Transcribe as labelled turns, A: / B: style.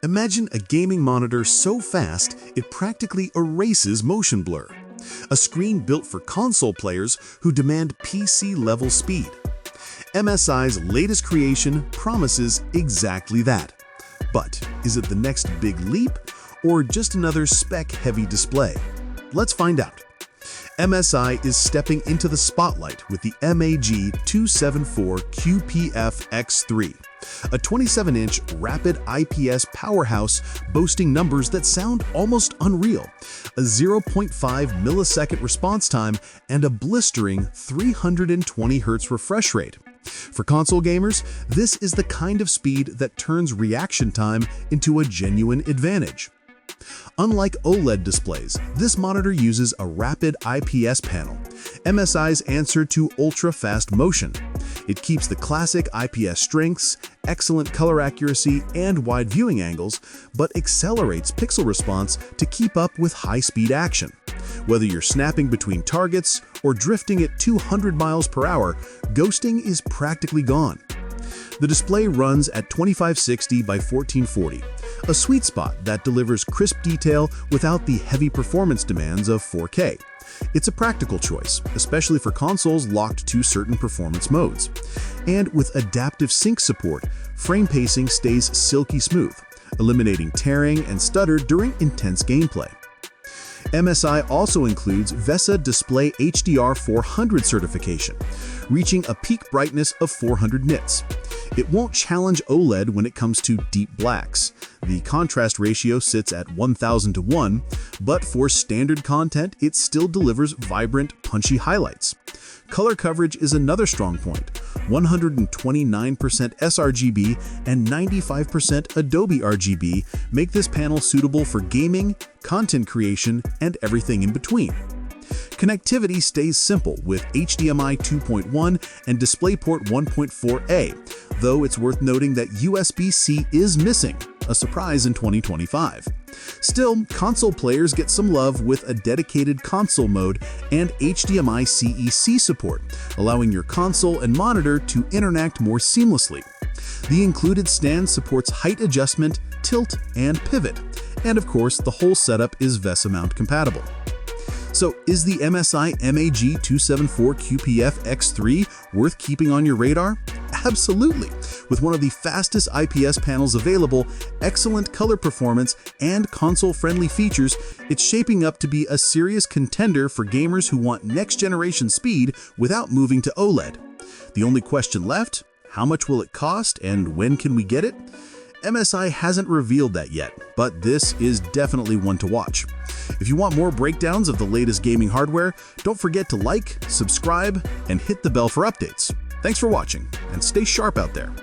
A: Imagine a gaming monitor so fast it practically erases motion blur. A screen built for console players who demand PC-level speed. MSI's latest creation promises exactly that. But is it the next big leap or just another spec-heavy display? Let's find out. MSI is stepping into the spotlight with the MAG 274QPF X32, a 27-inch Rapid IPS powerhouse boasting numbers that sound almost unreal, a 0.5 millisecond response time, and a blistering 320 Hz refresh rate. For console gamers, this is the kind of speed that turns reaction time into a genuine advantage. Unlike OLED displays, this monitor uses a Rapid IPS panel, MSI's answer to ultra-fast motion. It keeps the classic IPS strengths, excellent color accuracy, and wide viewing angles, but accelerates pixel response to keep up with high-speed action. Whether you're snapping between targets or drifting at 200 miles per hour, ghosting is practically gone. The display runs at 2560 by 1440, a sweet spot that delivers crisp detail without the heavy performance demands of 4K. It's a practical choice, especially for consoles locked to certain performance modes. And with adaptive sync support, frame pacing stays silky smooth, eliminating tearing and stutter during intense gameplay. MSI also includes VESA DisplayHDR 400 certification, reaching a peak brightness of 400 nits. It won't challenge OLED when it comes to deep blacks. The contrast ratio sits at 1000 to 1, but for standard content, it still delivers vibrant, punchy highlights. Color coverage is another strong point. 129% sRGB and 95% Adobe RGB make this panel suitable for gaming, content creation, and everything in between. Connectivity stays simple with HDMI 2.1 and DisplayPort 1.4a, though it's worth noting that USB-C is missing, a surprise in 2025. Still, console players get some love with a dedicated console mode and HDMI CEC support, allowing your console and monitor to interact more seamlessly. The included stand supports height adjustment, tilt, and pivot, and of course, the whole setup is VESA mount compatible. So is the MSI MAG 274QPF X32 worth keeping on your radar? Absolutely! With one of the fastest IPS panels available, excellent color performance, and console-friendly features, it's shaping up to be a serious contender for gamers who want next-generation speed without moving to OLED. The only question left, how much will it cost and when can we get it? MSI hasn't revealed that yet, but this is definitely one to watch. If you want more breakdowns of the latest gaming hardware, don't forget to like, subscribe, and hit the bell for updates. Thanks for watching, and stay sharp out there.